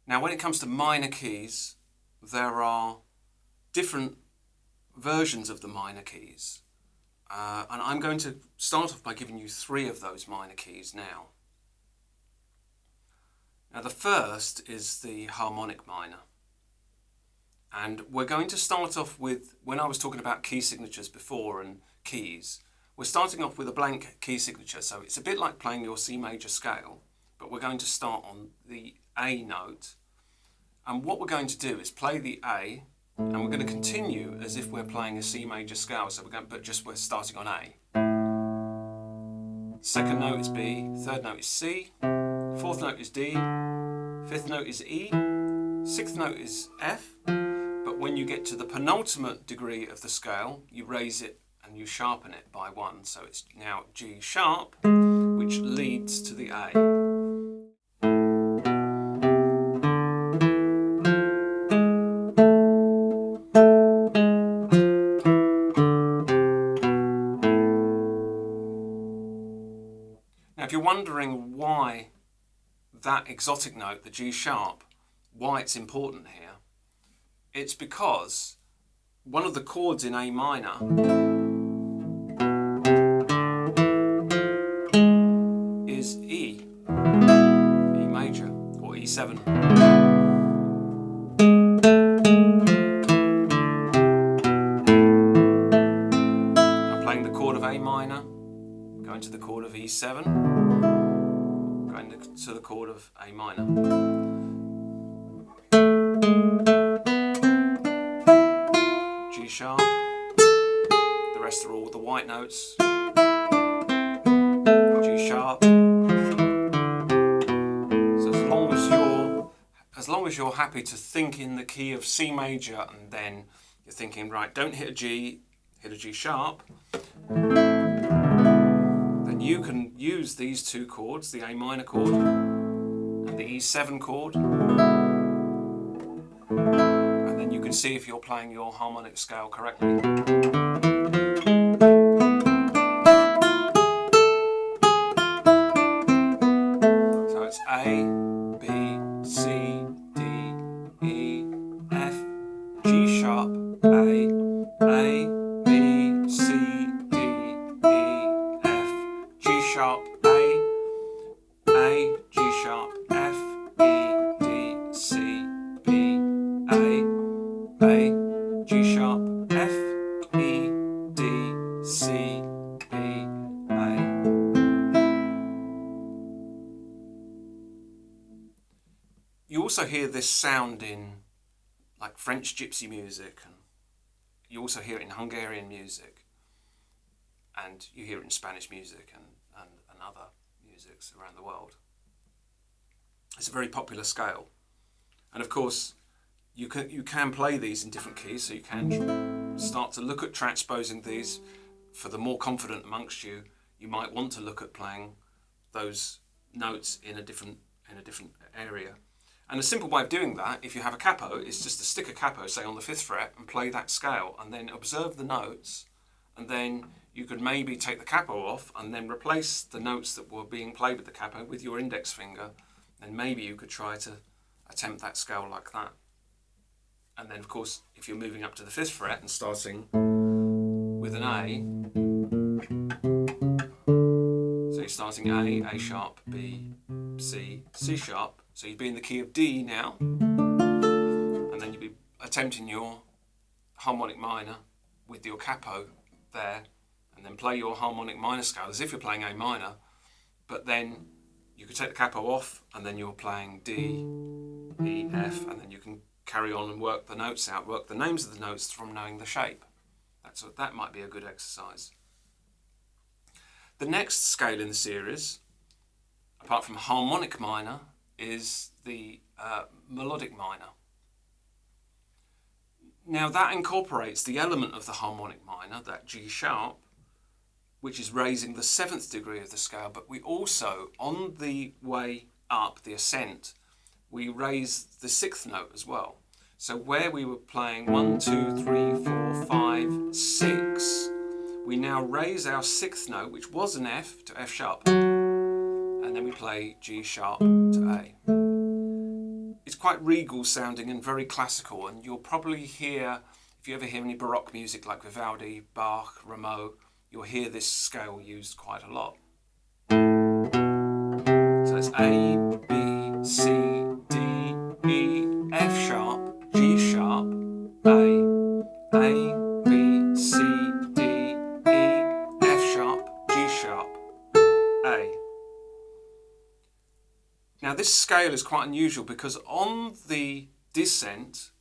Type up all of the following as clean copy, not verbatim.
Now, when it comes to minor keys, there are different versions of the minor keys. And I'm going to start off by giving you 3 of those minor keys now. Now, the first is the harmonic minor. And we're going to start off with, when I was talking about key signatures before and keys, we're starting off with a blank key signature. So it's a bit like playing your C major scale, but we're going to start on the A note. And what we're going to do is play the A, and we're going to continue as if we're playing a C major scale. So we're starting on A. Second note is B, third note is C, fourth note is D, fifth note is E, sixth note is F. But when you get to the penultimate degree of the scale, you raise it and you sharpen it by 1. So it's now G sharp, which leads to the A. Now, if you're wondering why that exotic note, the G sharp, why it's important here, it's because one of the chords in A minor is E, E major, or E7. I'm playing the chord of A minor, going to the chord of E7, going to the chord of A minor. G sharp, the rest are all the white notes. G sharp. So as long as you're happy to think in the key of C major, and then you're thinking, right, don't hit a G, hit a G sharp, then you can use these 2 chords, the A minor chord and the E7 chord, and then you can see if you're playing your harmonic scale correctly. So it's A, B, C, D, E, F, G sharp, A, B, C, D, E, F, G sharp, A, G sharp, F, E, D, C, B, A, G sharp, F, E, D, C, B, A. You also hear this sound in like French gypsy music, and you also hear it in Hungarian music, and you hear it in Spanish music and other musics around the world. It's a very popular scale, and of course you can play these in different keys, so you can start to look at transposing these. For the more confident amongst you, you might want to look at playing those notes in a different area. And a simple way of doing that, if you have a capo, is just to stick a capo, say, on the 5th fret and play that scale, and then observe the notes, and then you could maybe take the capo off and then replace the notes that were being played with the capo with your index finger, and maybe you could try to attempt that scale like that. And then, of course, if you're moving up to the 5th fret and starting with an A, so you're starting A sharp, B, C, C sharp, so you'd be in the key of D now, and then you'd be attempting your harmonic minor with your capo there, and then play your harmonic minor scale as if you're playing A minor, but then you could take the capo off, and then you're playing D, E, F, and then you can carry on and work the notes out, work the names of the notes from knowing the shape. That might be a good exercise. The next scale in the series, apart from harmonic minor, is the melodic minor. Now that incorporates the element of the harmonic minor, that G sharp, which is raising the 7th degree of the scale, but we also, on the way up, the ascent, we raise the 6th note as well. So where we were playing 1, 2, 3, 4, 5, 6, we now raise our 6th note, which was an F, to F sharp, and then we play G sharp to A. It's quite regal sounding and very classical, and you'll probably hear, if you ever hear any Baroque music like Vivaldi, Bach, Rameau, you'll hear this scale used quite a lot. So it's A, B, C, D, E, F sharp, G sharp, A, B, C, D, E, F sharp, G sharp, A. Now this scale is quite unusual because on the descent,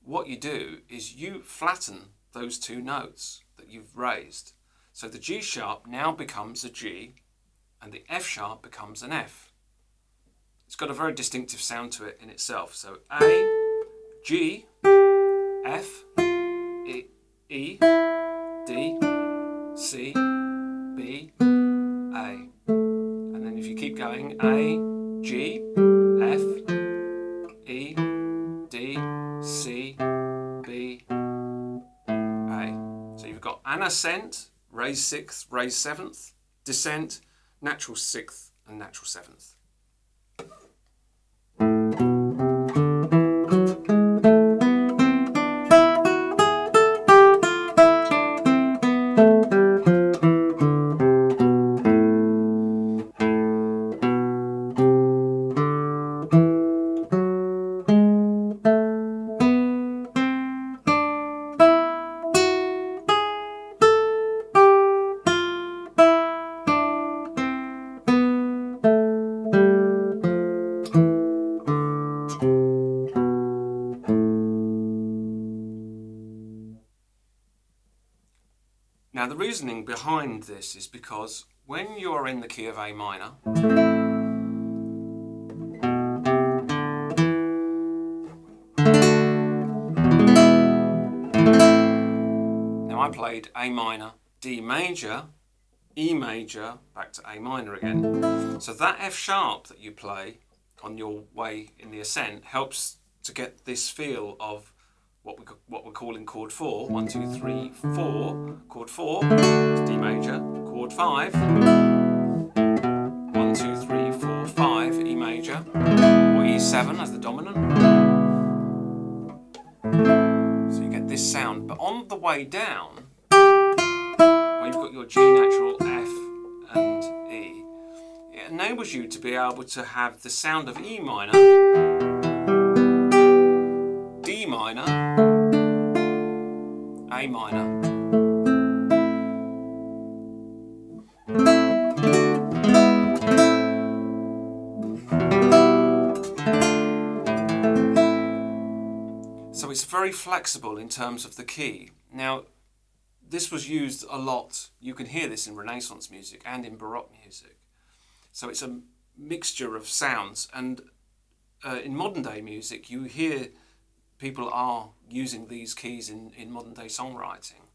what you do is you flatten those two notes that you've raised. So the G sharp now becomes a G and the F sharp becomes an F. It's got a very distinctive sound to it in itself. So A, G, F, E, D, C, B, A. And then if you keep going, A, G, F, E, D, C, B, A. So you've got an ascent, raised 6th, raised 7th, descent, natural 6th and natural 7th. Now the reasoning behind this is because when you are in the key of A minor, now I played A minor, D major, E major, back to A minor again. So that F sharp that you play on your way in the ascent helps to get this feel of what we're calling chord 4. 1, 2, 3, 4. Chord 4 is D major. Chord 5. 1, 2, 3, 4, 5. E major. Or E7 as the dominant. So you get this sound. But on the way down, where you've got your G natural, F and E, it enables you to be able to have the sound of E minor, D minor, A minor. So it's very flexible in terms of the key. Now, this was used a lot. You can hear this in Renaissance music and in Baroque music. So it's a mixture of sounds. And in modern day music, you hear people are using these keys in modern day songwriting,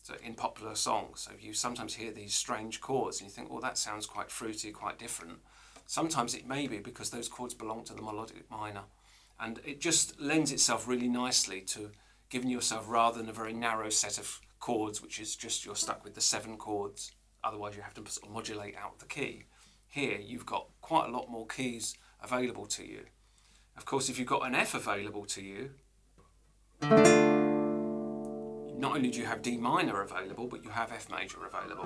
so in popular songs. So you sometimes hear these strange chords and you think, well, that sounds quite fruity, quite different. Sometimes it may be because those chords belong to the melodic minor, and it just lends itself really nicely to giving yourself, rather than a very narrow set of chords, which is just you're stuck with the 7 chords, otherwise you have to sort of modulate out the key. Here you've got quite a lot more keys available to you. Of course, if you've got an F available to you, not only do you have D minor available, but you have F major available.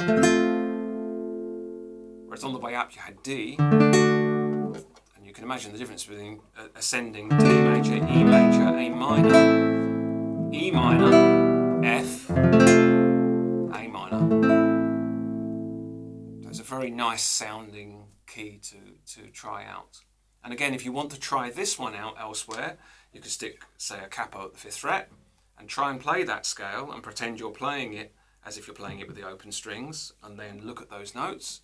Whereas on the way up you had D, and you can imagine the difference between ascending D major, E major, A minor, E minor, F, A minor. So it's a very nice sounding key to try out. And again, if you want to try this one out elsewhere, you could stick, say, a capo at the 5th fret and try and play that scale and pretend you're playing it as if you're playing it with the open strings, and then look at those notes.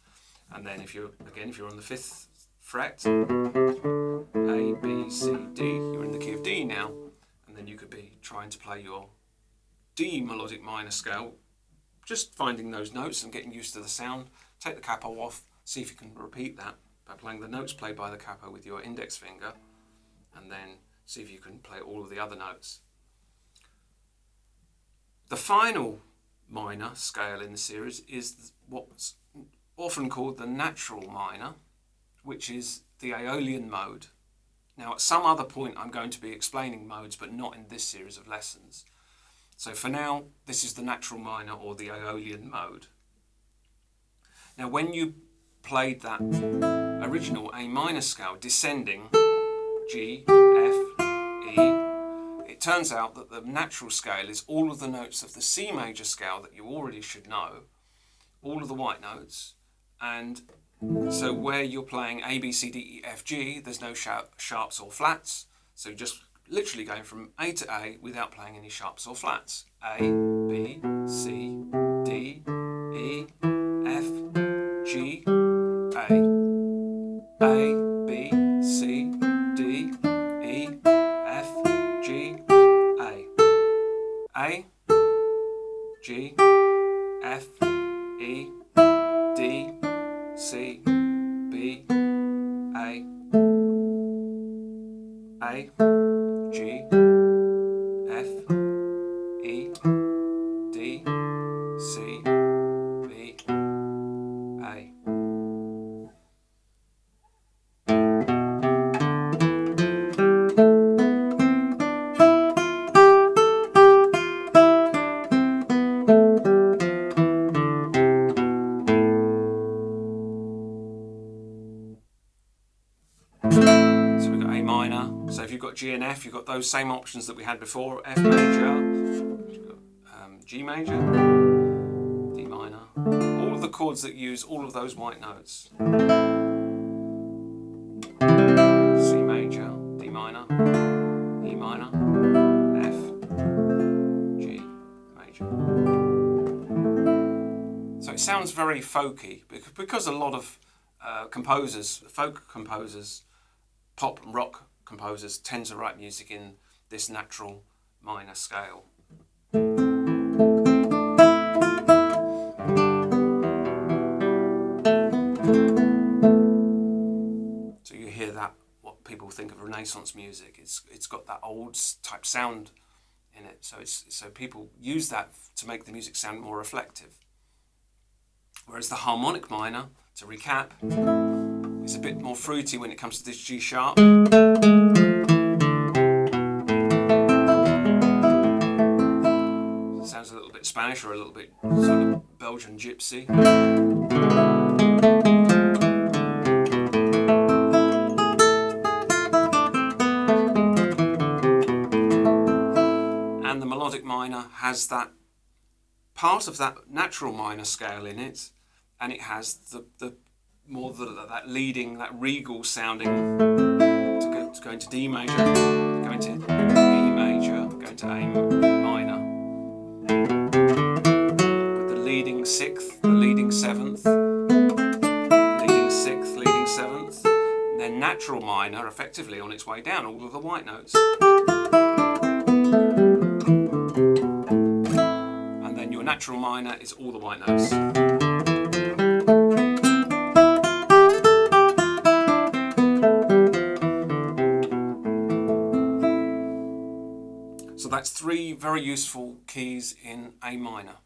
And then if you're on the 5th fret, A, B, C, D, you're in the key of D now, and then you could be trying to play your D melodic minor scale just finding those notes and getting used to the sound. Take the capo off, see if you can repeat that by playing the notes played by the capo with your index finger, and then see if you can play all of the other notes. The final minor scale in the series is what's often called the natural minor, which is the Aeolian mode. Now, at some other point I'm going to be explaining modes, but not in this series of lessons. So for now, this is the natural minor, or the Aeolian mode. Now, when you played that original A minor scale, descending G, F, E, it turns out that the natural scale is all of the notes of the C major scale that you already should know, all of the white notes, and so where you're playing A, B, C, D, E, F, G, there's no sharps or flats, so you're just literally going from A to A without playing any sharps or flats. A, B, C, D, E, F, G, A. A, B, C, D, E, F, G, A. A, G, F, E, D, C, B, A. A, G, F, E, D, C, B, A. So we've got A minor. So if you've got G and F, you've got those same options that we had before. F major, you've got, G major, D minor. All of the chords that use all of those white notes. C major, D minor, E minor, F, G major. So it sounds very folky because a lot of composers, folk composers, pop and rock composers tend to write music in this natural minor scale. So you hear that, what people think of Renaissance music. It's got that old type sound in it. So people use that to make the music sound more reflective. Whereas the harmonic minor, to recap, is a bit more fruity when it comes to this G sharp. It sounds a little bit Spanish or a little bit sort of Belgian gypsy. And the melodic minor has that part of that natural minor scale in it, and it has the more that leading, that regal sounding, to go into D major, go into E major, go into A minor, with the leading sixth, the leading seventh, leading sixth, leading seventh, and then natural minor effectively on its way down, all of the white notes. And then your natural minor is all the white notes. So that's three very useful keys in A minor.